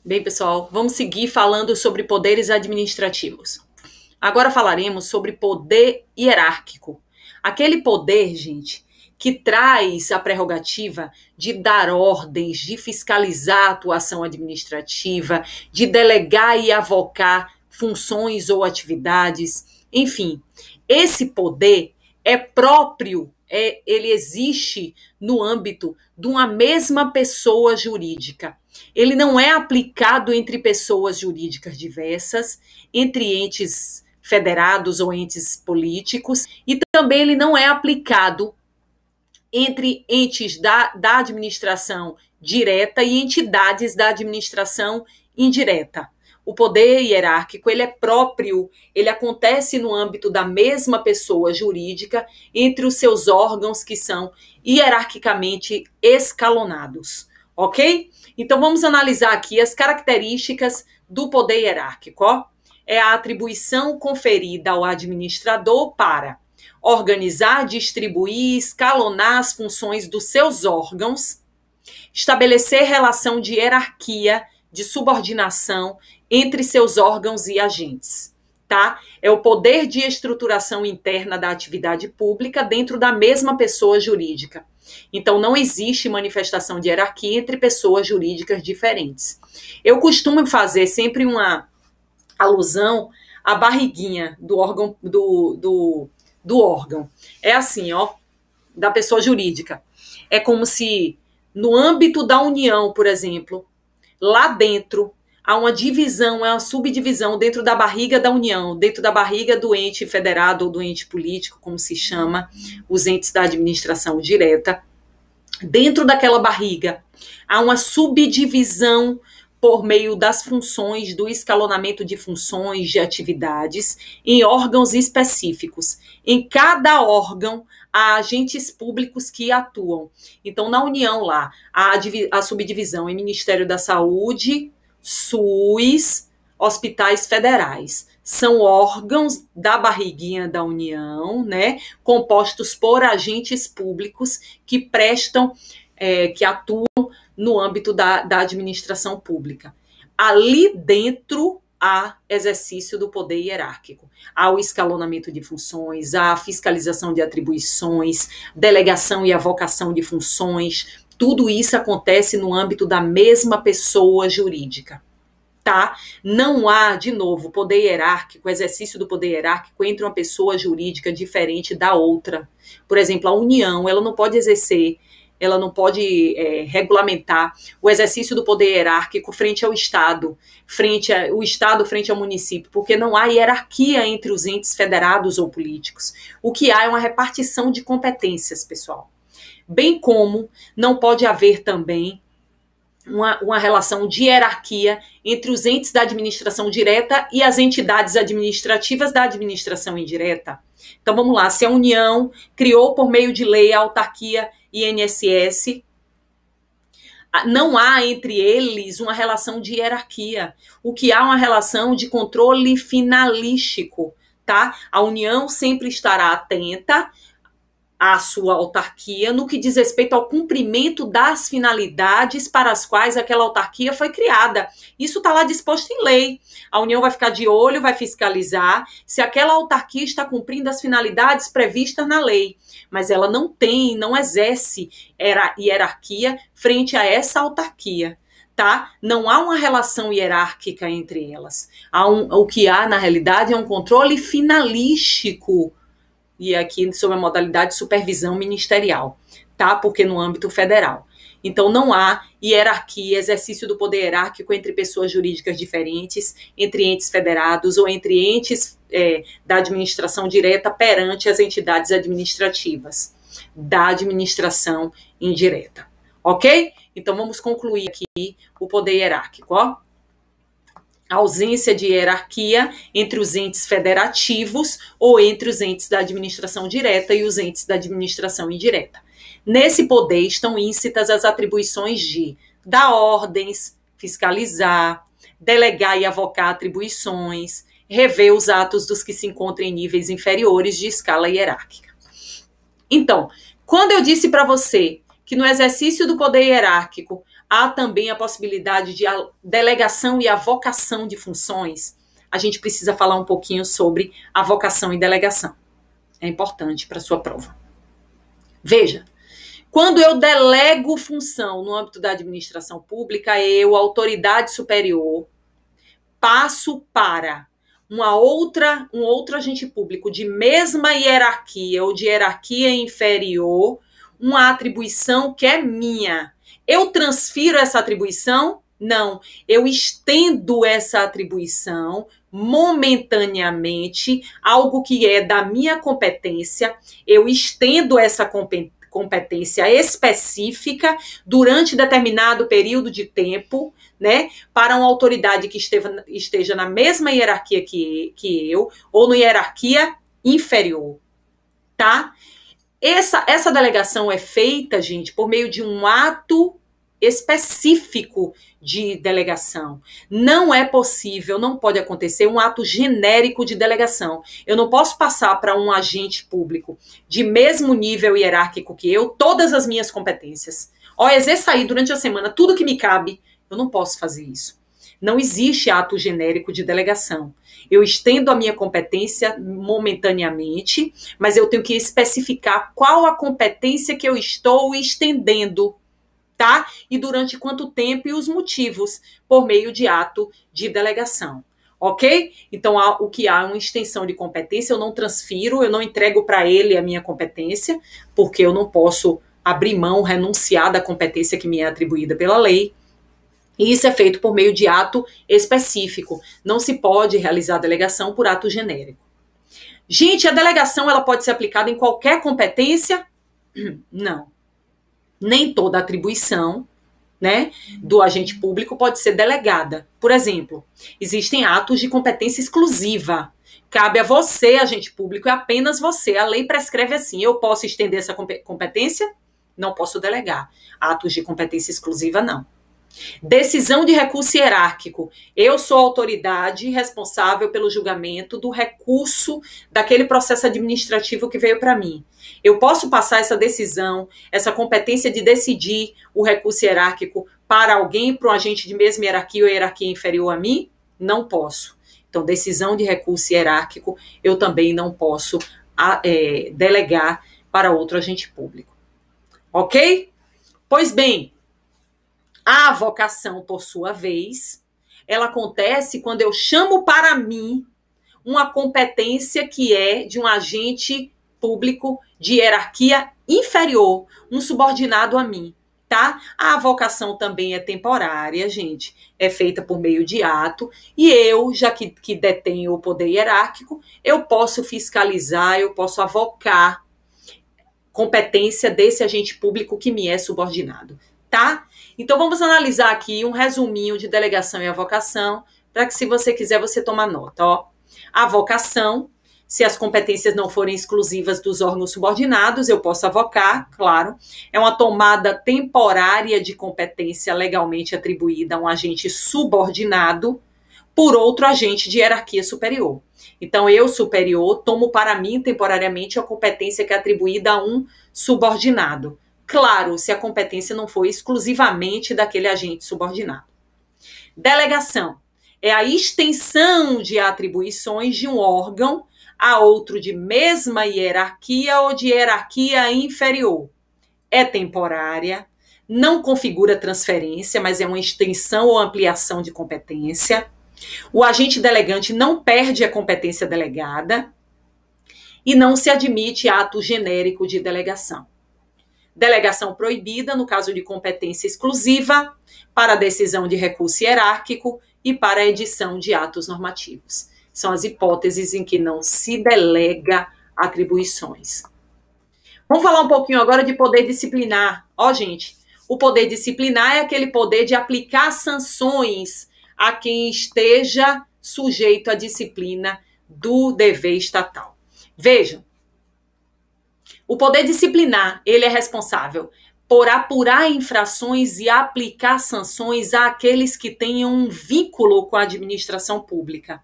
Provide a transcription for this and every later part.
Bem, pessoal, vamos seguir falando sobre poderes administrativos. Agora falaremos sobre poder hierárquico. Aquele poder, gente, que traz a prerrogativa de dar ordens, de fiscalizar a atuação administrativa, de delegar e avocar funções ou atividades. Enfim, esse poder é próprio, ele existe no âmbito de uma mesma pessoa jurídica. Ele não é aplicado entre pessoas jurídicas diversas, entre entes federados ou entes políticos, e também ele não é aplicado entre entes da administração direta e entidades da administração indireta. O poder hierárquico, ele é próprio, ele acontece no âmbito da mesma pessoa jurídica entre os seus órgãos que são hierarquicamente escalonados, ok? Então vamos analisar aqui as características do poder hierárquico. É a atribuição conferida ao administrador para organizar, distribuir e escalonar as funções dos seus órgãos, estabelecer relação de hierarquia, de subordinação entre seus órgãos e agentes, tá? É o poder de estruturação interna da atividade pública dentro da mesma pessoa jurídica. Então, não existe manifestação de hierarquia entre pessoas jurídicas diferentes. Eu costumo fazer sempre uma alusão à barriguinha do órgão, do órgão. É assim, da pessoa jurídica. É como se, no âmbito da União, por exemplo, lá dentro, há uma divisão, uma subdivisão dentro da barriga da União, dentro da barriga do ente federado ou do ente político, como se chama, os entes da administração direta. Dentro daquela barriga, há uma subdivisão por meio das funções, do escalonamento de funções, de atividades, em órgãos específicos. Em cada órgão, há agentes públicos que atuam. Então, na União lá, há a subdivisão em Ministério da Saúde, SUS, hospitais federais. São órgãos da barriguinha da União, né, compostos por agentes públicos que prestam, que atuam no âmbito da administração pública. Ali dentro há exercício do poder hierárquico. Há o escalonamento de funções, há a fiscalização de atribuições, delegação e avocação de funções. Tudo isso acontece no âmbito da mesma pessoa jurídica, tá? Não há, de novo, poder hierárquico, exercício do poder hierárquico entre uma pessoa jurídica diferente da outra. Por exemplo, a União, ela não pode exercer, ela não pode regulamentar o exercício do poder hierárquico frente ao Estado, frente ao município, porque não há hierarquia entre os entes federados ou políticos. O que há é uma repartição de competências, pessoal. Bem como não pode haver também uma relação de hierarquia entre os entes da administração direta e as entidades administrativas da administração indireta. Então vamos lá, se a União criou por meio de lei a autarquia INSS, não há entre eles uma relação de hierarquia. O que há é uma relação de controle finalístico, tá? A União sempre estará atenta à sua autarquia no que diz respeito ao cumprimento das finalidades para as quais aquela autarquia foi criada. Isso está lá disposto em lei. A União vai ficar de olho, vai fiscalizar se aquela autarquia está cumprindo as finalidades previstas na lei. Mas ela não exerce hierarquia frente a essa autarquia, tá? Não há uma relação hierárquica entre elas. O que há, na realidade, é um controle finalístico, e aqui sob a modalidade de supervisão ministerial, tá? Porque no âmbito federal. Então não há hierarquia, exercício do poder hierárquico entre pessoas jurídicas diferentes, entre entes federados ou entre entes da administração direta perante as entidades administrativas da administração indireta, ok? Então vamos concluir aqui o poder hierárquico, A ausência de hierarquia entre os entes federativos ou entre os entes da administração direta e os entes da administração indireta. Nesse poder estão íncitas as atribuições de dar ordens, fiscalizar, delegar e avocar atribuições, rever os atos dos que se encontram em níveis inferiores de escala hierárquica. Então, quando eu disse para você que no exercício do poder hierárquico há também a possibilidade de a delegação e avocação de funções. A gente precisa falar um pouquinho sobre avocação e delegação. É importante para a sua prova. Veja, quando eu delego função no âmbito da administração pública, eu, autoridade superior, passo para um outro agente público de mesma hierarquia ou de hierarquia inferior, uma atribuição que é minha. Eu transfiro essa atribuição? Não. Eu estendo essa atribuição momentaneamente, algo que é da minha competência, eu estendo essa competência específica durante determinado período de tempo, né, para uma autoridade que esteja na mesma hierarquia que eu, ou na hierarquia inferior, tá? Essa delegação é feita, gente, por meio de um ato específico de delegação. Não é possível, não pode acontecer um ato genérico de delegação. Eu não posso passar para um agente público de mesmo nível hierárquico que eu todas as minhas competências. Ó, exerça aí durante a semana tudo que me cabe. Eu não posso fazer isso. Não existe ato genérico de delegação. Eu estendo a minha competência momentaneamente, mas eu tenho que especificar qual a competência que eu estou estendendo, tá? E durante quanto tempo e os motivos, por meio de ato de delegação, ok? Então, o que há uma extensão de competência, eu não transfiro, eu não entrego para ele a minha competência, porque eu não posso abrir mão, renunciar da competência que me é atribuída pela lei. E isso é feito por meio de ato específico. Não se pode realizar a delegação por ato genérico. Gente, a delegação ela pode ser aplicada em qualquer competência? Não. Nem toda atribuição, né, do agente público pode ser delegada. Por exemplo, existem atos de competência exclusiva. Cabe a você, agente público, e apenas você. A lei prescreve assim. Eu posso estender essa competência? Não posso delegar. Atos de competência exclusiva, não. Decisão de recurso hierárquico. Eu sou a autoridade responsável pelo julgamento do recurso daquele processo administrativo que veio para mim. Eu posso passar essa decisão, essa competência de decidir o recurso hierárquico para alguém, para um agente de mesma hierarquia ou hierarquia inferior a mim? Não posso. Então, decisão de recurso hierárquico eu também não posso delegar para outro agente público. Ok? Pois bem, a avocação, por sua vez, ela acontece quando eu chamo para mim uma competência que é de um agente público de hierarquia inferior, um subordinado a mim, tá? A avocação também é temporária, gente, é feita por meio de ato, e eu, já que detenho o poder hierárquico, eu posso fiscalizar, eu posso avocar competência desse agente público que me é subordinado, tá? Então, vamos analisar aqui um resuminho de delegação e avocação, para que, se você quiser, você toma nota, ó. A avocação, se as competências não forem exclusivas dos órgãos subordinados, eu posso avocar, claro. É uma tomada temporária de competência legalmente atribuída a um agente subordinado por outro agente de hierarquia superior. Então, eu, superior, tomo para mim temporariamente a competência que é atribuída a um subordinado. Claro, se a competência não for exclusivamente daquele agente subordinado. Delegação é a extensão de atribuições de um órgão a outro de mesma hierarquia ou de hierarquia inferior. É temporária, não configura transferência, mas é uma extensão ou ampliação de competência. O agente delegante não perde a competência delegada e não se admite ato genérico de delegação. Delegação proibida no caso de competência exclusiva, para decisão de recurso hierárquico e para a edição de atos normativos. São as hipóteses em que não se delega atribuições. Vamos falar um pouquinho agora de poder disciplinar. Ó, gente, o poder disciplinar é aquele poder de aplicar sanções a quem esteja sujeito à disciplina do dever estatal. Vejam, o poder disciplinar, ele é responsável por apurar infrações e aplicar sanções àqueles que tenham um vínculo com a administração pública.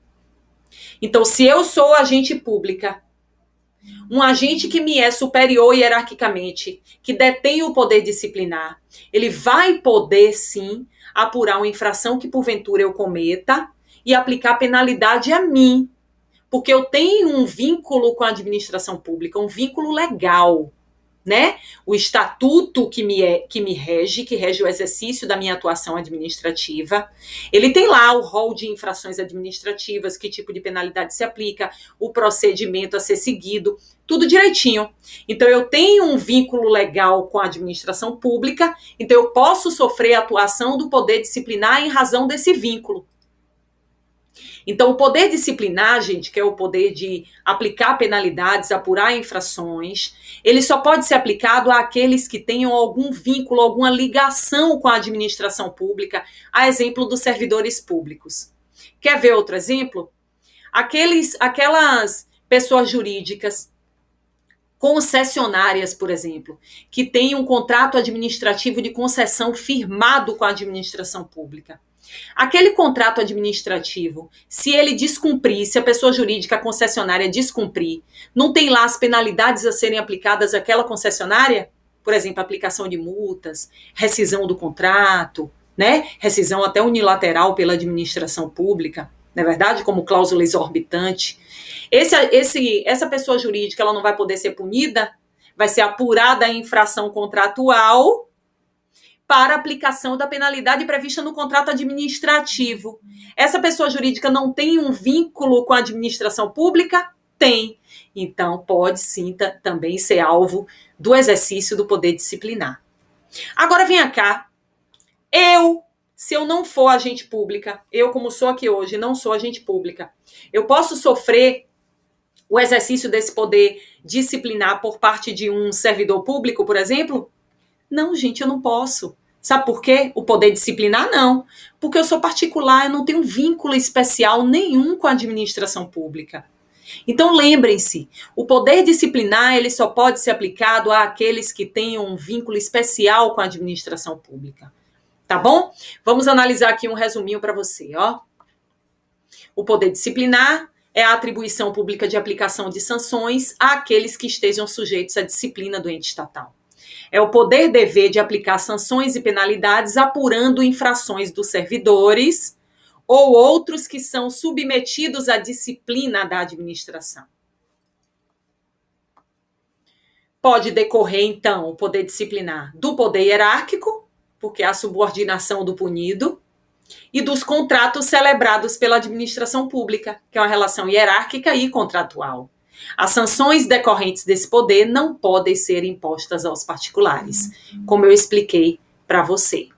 Então, se eu sou agente pública, um agente que me é superior hierarquicamente, que detém o poder disciplinar, Ele vai poder, sim, apurar uma infração que porventura eu cometa e aplicar penalidade a mim, porque eu tenho um vínculo com a administração pública, um vínculo legal, né? O estatuto que me rege, que rege o exercício da minha atuação administrativa, ele tem lá o rol de infrações administrativas, que tipo de penalidade se aplica, o procedimento a ser seguido, tudo direitinho. Então, eu tenho um vínculo legal com a administração pública, então eu posso sofrer a atuação do poder disciplinar em razão desse vínculo. Então, o poder disciplinar, gente, que é o poder de aplicar penalidades, apurar infrações, ele só pode ser aplicado àqueles que tenham algum vínculo, alguma ligação com a administração pública, a exemplo dos servidores públicos. Quer ver outro exemplo? Aquelas pessoas jurídicas concessionárias, por exemplo, que têm um contrato administrativo de concessão firmado com a administração pública. Aquele contrato administrativo, se ele descumprir, se a pessoa jurídica concessionária descumprir, não tem lá as penalidades a serem aplicadas àquela concessionária? Por exemplo, aplicação de multas, rescisão do contrato, né? Rescisão até unilateral pela administração pública, não é verdade? Como cláusula exorbitante. Essa pessoa jurídica, ela não vai poder ser punida? Vai ser apurada a infração contratual para aplicação da penalidade prevista no contrato administrativo. Essa pessoa jurídica não tem um vínculo com a administração pública? Tem. Então, pode sim também ser alvo do exercício do poder disciplinar. Agora, venha cá. Se eu não for agente pública, eu como sou aqui hoje, não sou agente pública, eu posso sofrer o exercício desse poder disciplinar por parte de um servidor público, por exemplo? Não, gente, eu não posso. Sabe por quê? O poder disciplinar, não. Porque eu sou particular, eu não tenho vínculo especial nenhum com a administração pública. Então, lembrem-se, o poder disciplinar, ele só pode ser aplicado àqueles que tenham um vínculo especial com a administração pública. Tá bom? Vamos analisar aqui um resuminho para você, ó. O poder disciplinar é a atribuição pública de aplicação de sanções àqueles que estejam sujeitos à disciplina do ente estatal. É o poder-dever de aplicar sanções e penalidades apurando infrações dos servidores ou outros que são submetidos à disciplina da administração. Pode decorrer, então, o poder disciplinar do poder hierárquico, porque é a subordinação do punido, e dos contratos celebrados pela administração pública, que é uma relação hierárquica e contratual. As sanções decorrentes desse poder não podem ser impostas aos particulares, como eu expliquei para você.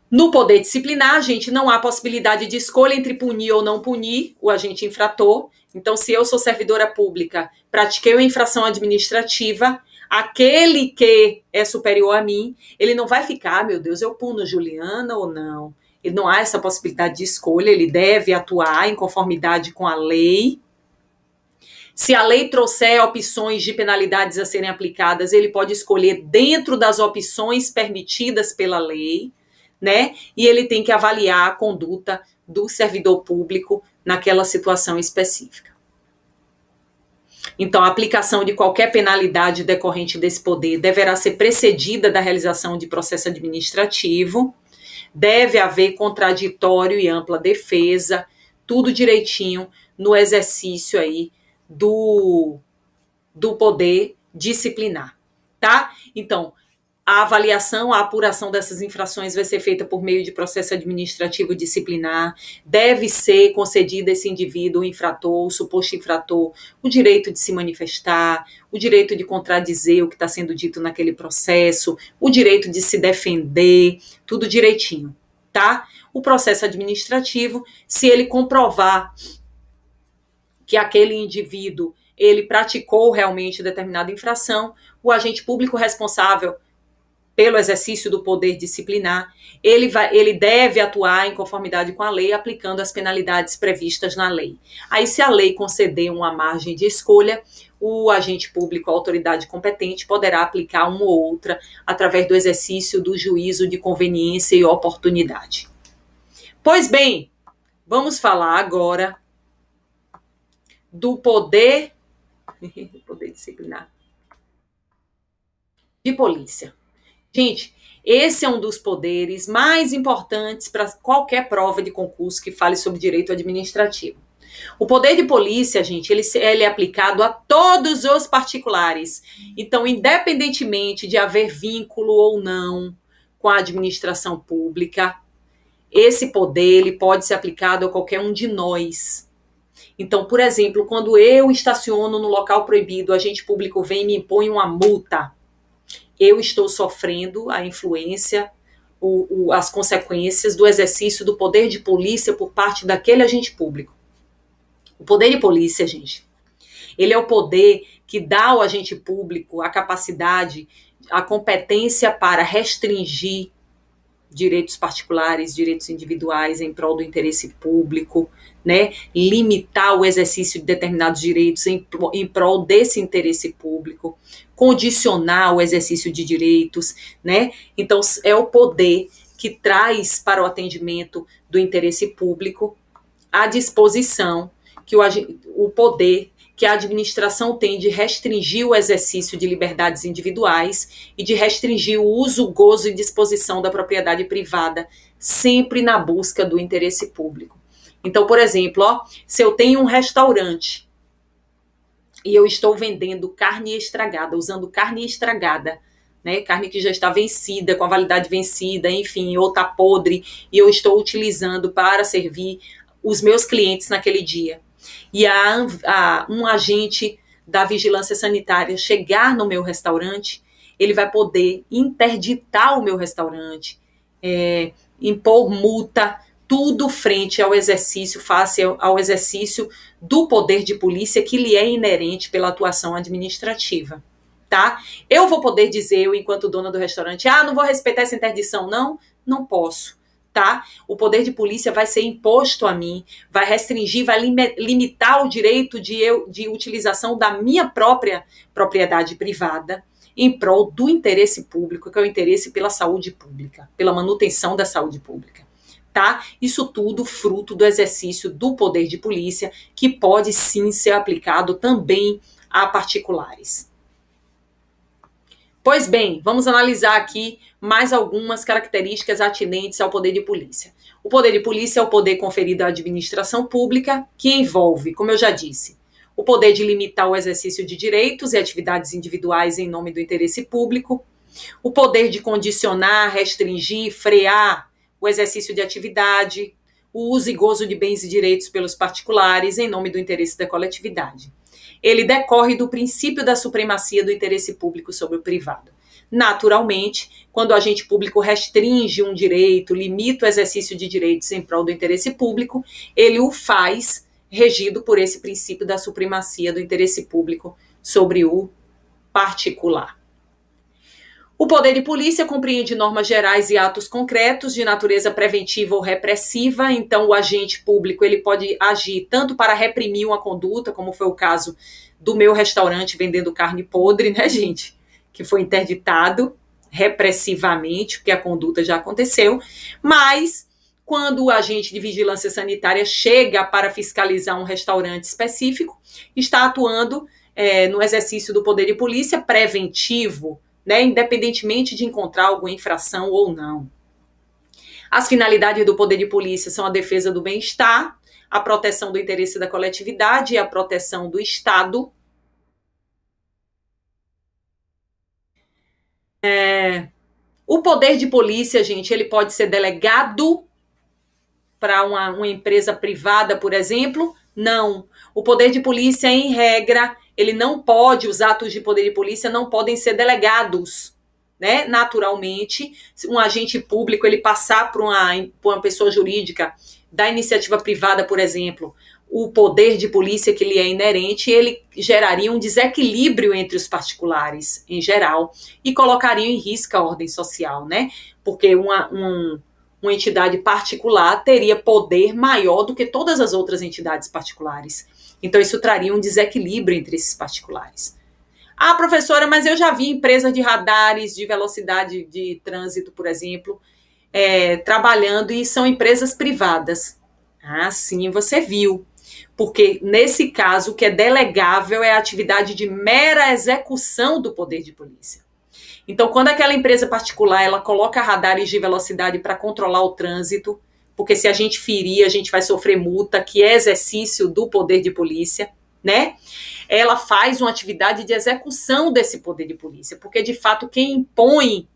No poder disciplinar, gente, não há possibilidade de escolha entre punir ou não punir o agente infrator. Então, se eu sou servidora pública, pratiquei uma infração administrativa, aquele que é superior a mim, ele não vai ficar, meu Deus, eu puno Juliana ou não. Ele não há essa possibilidade de escolha, ele deve atuar em conformidade com a lei. Se a lei trouxer opções de penalidades a serem aplicadas, ele pode escolher dentro das opções permitidas pela lei, né? E ele tem que avaliar a conduta do servidor público naquela situação específica. Então, a aplicação de qualquer penalidade decorrente desse poder deverá ser precedida da realização de processo administrativo, deve haver contraditório e ampla defesa, tudo direitinho no exercício aí do poder disciplinar, tá? Então, a avaliação, a apuração dessas infrações vai ser feita por meio de processo administrativo disciplinar, deve ser concedido a esse indivíduo, o infrator, o suposto infrator, o direito de se manifestar, o direito de contradizer o que está sendo dito naquele processo, o direito de se defender, tudo direitinho, tá? O processo administrativo, se ele comprovar que aquele indivíduo, ele praticou realmente determinada infração, o agente público responsável pelo exercício do poder disciplinar, ele deve atuar em conformidade com a lei, aplicando as penalidades previstas na lei. Aí, se a lei conceder uma margem de escolha, o agente público, a autoridade competente, poderá aplicar uma ou outra através do exercício do juízo de conveniência e oportunidade. Pois bem, vamos falar agora do poder disciplinar de polícia. Gente, esse é um dos poderes mais importantes para qualquer prova de concurso que fale sobre direito administrativo. O poder de polícia, gente, ele é aplicado a todos os particulares. Então, independentemente de haver vínculo ou não com a administração pública, esse poder ele pode ser aplicado a qualquer um de nós. Então, por exemplo, quando eu estaciono no local proibido, o agente público vem e me impõe uma multa, eu estou sofrendo a influência, as consequências do exercício do poder de polícia por parte daquele agente público. O poder de polícia, gente, ele é o poder que dá ao agente público a capacidade, a competência para restringir direitos particulares, direitos individuais em prol do interesse público, né? Limitar o exercício de determinados direitos em prol desse interesse público, condicionar o exercício de direitos, né? Então, é o poder que traz para o atendimento do interesse público a disposição que o poder que a administração tem de restringir o exercício de liberdades individuais e de restringir o uso, gozo e disposição da propriedade privada, sempre na busca do interesse público. Então, por exemplo, se eu tenho um restaurante e eu estou vendendo carne estragada, usando carne estragada, né, carne que já está vencida, com a validade vencida, enfim, ou está podre, e eu estou utilizando para servir os meus clientes naquele dia. E um agente da vigilância sanitária chegar no meu restaurante, ele vai poder interditar o meu restaurante, impor multa, tudo frente ao exercício, face ao exercício do poder de polícia que lhe é inerente pela atuação administrativa, tá? Eu vou poder dizer, eu enquanto dona do restaurante, não vou respeitar essa interdição, não? Não posso. Tá? O poder de polícia vai ser imposto a mim, vai restringir, vai limitar o direito de utilização da minha própria propriedade privada em prol do interesse público, que é o interesse pela saúde pública, pela manutenção da saúde pública. Tá? Isso tudo fruto do exercício do poder de polícia, que pode sim ser aplicado também a particulares. Pois bem, vamos analisar aqui mais algumas características atinentes ao poder de polícia. O poder de polícia é o poder conferido à administração pública, que envolve, como eu já disse, o poder de limitar o exercício de direitos e atividades individuais em nome do interesse público, o poder de condicionar, restringir, frear o exercício de atividade, o uso e gozo de bens e direitos pelos particulares em nome do interesse da coletividade. Ele decorre do princípio da supremacia do interesse público sobre o privado. Naturalmente, quando o agente público restringe um direito, limita o exercício de direitos em prol do interesse público, ele o faz regido por esse princípio da supremacia do interesse público sobre o particular. O poder de polícia compreende normas gerais e atos concretos de natureza preventiva ou repressiva. Então, o agente público ele pode agir tanto para reprimir uma conduta, como foi o caso do meu restaurante vendendo carne podre, né, gente? Que foi interditado repressivamente, porque a conduta já aconteceu. Mas, quando o agente de vigilância sanitária chega para fiscalizar um restaurante específico, está atuando no exercício do poder de polícia preventivo, né, independentemente de encontrar alguma infração ou não. As finalidades do poder de polícia são a defesa do bem-estar, a proteção do interesse da coletividade e a proteção do Estado. O poder de polícia, gente, ele pode ser delegado para uma empresa privada, por exemplo? Não. O poder de polícia, em regra, ele não pode, os atos de poder de polícia não podem ser delegados, né? Naturalmente, um agente público, ele passar por uma pessoa jurídica da iniciativa privada, por exemplo, o poder de polícia que lhe é inerente, ele geraria um desequilíbrio entre os particulares, em geral, e colocaria em risco a ordem social, né? Porque uma entidade particular teria poder maior do que todas as outras entidades particulares. Então, isso traria um desequilíbrio entre esses particulares. Professora, mas eu já vi empresas de radares de velocidade de trânsito, por exemplo, trabalhando e são empresas privadas. Sim, você viu. Porque, nesse caso, o que é delegável é a atividade de mera execução do poder de polícia. Então, quando aquela empresa particular ela coloca radares de velocidade para controlar o trânsito, porque se a gente ferir, a gente vai sofrer multa, que é exercício do poder de polícia, né? Ela faz uma atividade de execução desse poder de polícia, porque de fato quem impõe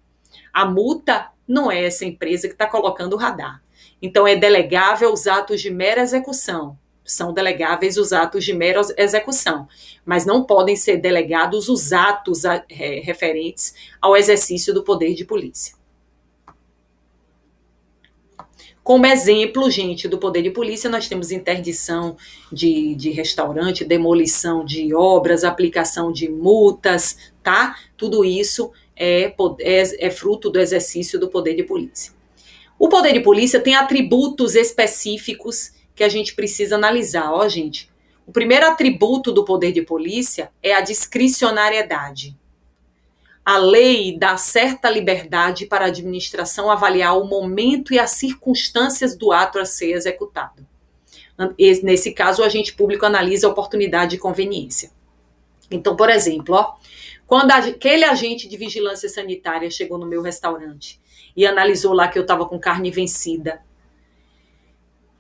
a multa não é essa empresa que está colocando o radar. Então é delegável os atos de mera execução. São delegáveis os atos de mera execução, mas não podem ser delegados os atos referentes ao exercício do poder de polícia. Como exemplo, gente, do poder de polícia, nós temos interdição de restaurante, demolição de obras, aplicação de multas, tá? Tudo isso é fruto do exercício do poder de polícia. O poder de polícia tem atributos específicos que a gente precisa analisar, ó, gente. O primeiro atributo do poder de polícia é a discricionariedade. A lei dá certa liberdade para a administração avaliar o momento e as circunstâncias do ato a ser executado. Nesse caso, o agente público analisa a oportunidade e conveniência. Então, por exemplo, ó, quando aquele agente de vigilância sanitária chegou no meu restaurante e analisou lá que eu estava com carne vencida,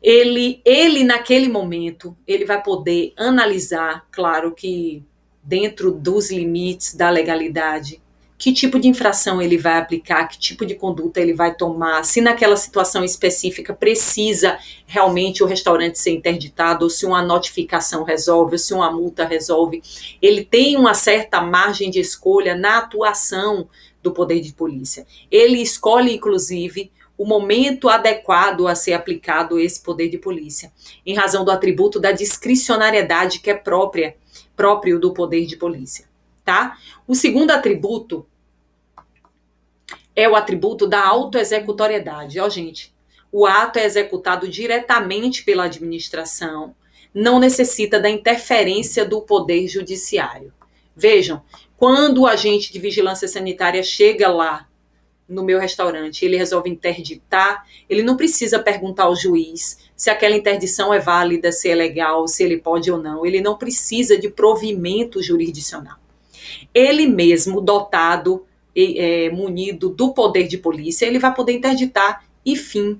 ele naquele momento, ele vai poder analisar, claro que dentro dos limites da legalidade, que tipo de infração ele vai aplicar, que tipo de conduta ele vai tomar, se naquela situação específica precisa realmente o restaurante ser interditado, ou se uma notificação resolve, ou se uma multa resolve. Ele tem uma certa margem de escolha na atuação do poder de polícia. Ele escolhe, inclusive, o momento adequado a ser aplicado esse poder de polícia, em razão do atributo da discricionariedade que é próprio do poder de polícia. Tá? O segundo atributo é o atributo da autoexecutoriedade. Ó, gente, o ato é executado diretamente pela administração, não necessita da interferência do poder judiciário. Vejam, quando o agente de vigilância sanitária chega lá no meu restaurante, ele resolve interditar, ele não precisa perguntar ao juiz se aquela interdição é válida, se é legal, se ele pode ou não. Ele não precisa de provimento jurisdicional. Ele mesmo, dotado, munido do poder de polícia, ele vai poder interditar e fim.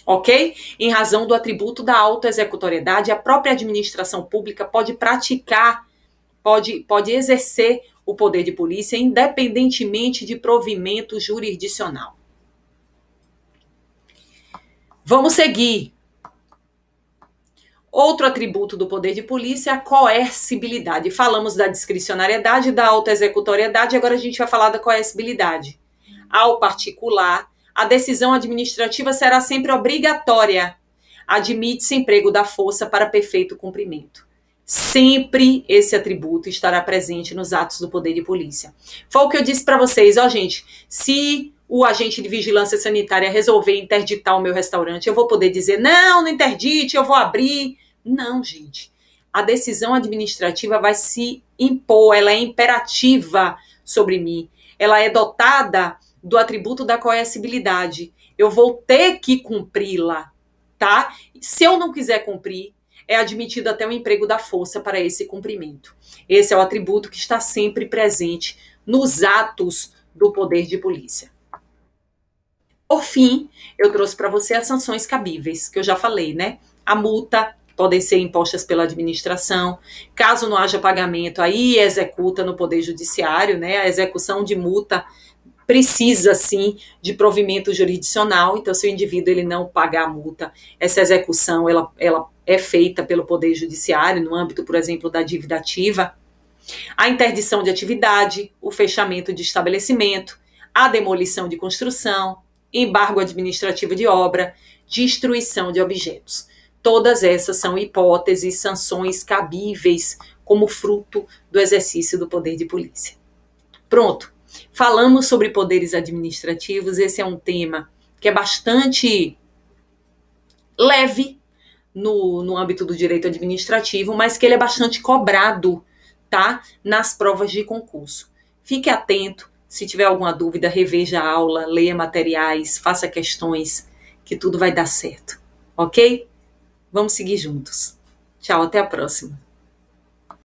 Ok? Em razão do atributo da autoexecutoriedade, a própria administração pública pode praticar, pode exercer o poder de polícia independentemente de provimento jurisdicional. Vamos seguir. Outro atributo do poder de polícia é a coercibilidade. Falamos da discricionariedade, da autoexecutoriedade, agora a gente vai falar da coercibilidade. Ao particular, a decisão administrativa será sempre obrigatória. Admite-se emprego da força para perfeito cumprimento. Sempre esse atributo estará presente nos atos do poder de polícia. Foi o que eu disse para vocês, ó, gente, se o agente de vigilância sanitária resolver interditar o meu restaurante, eu vou poder dizer, não interdite, eu vou abrir. Não, gente. A decisão administrativa vai se impor, ela é imperativa sobre mim. Ela é dotada do atributo da coercibilidade. Eu vou ter que cumpri-la, tá? Se eu não quiser cumprir, é admitido até o emprego da força para esse cumprimento. Esse é o atributo que está sempre presente nos atos do poder de polícia. Por fim, eu trouxe para você as sanções cabíveis, que eu já falei, né? A multa, podem ser impostas pela administração. Caso não haja pagamento, aí executa no Poder Judiciário, né? A execução de multa precisa, sim, de provimento jurisdicional. Então, se o indivíduo ele não pagar a multa, essa execução ela é feita pelo Poder Judiciário, no âmbito, por exemplo, da dívida ativa. A interdição de atividade, o fechamento de estabelecimento, a demolição de construção, embargo administrativo de obra, destruição de objetos. Todas essas são hipóteses, sanções cabíveis como fruto do exercício do poder de polícia. Pronto, falamos sobre poderes administrativos. Esse é um tema que é bastante leve no âmbito do direito administrativo, mas que ele é bastante cobrado, tá? Nas provas de concurso. Fique atento, se tiver alguma dúvida, reveja a aula, leia materiais, faça questões, que tudo vai dar certo, ok? Vamos seguir juntos. Tchau, até a próxima.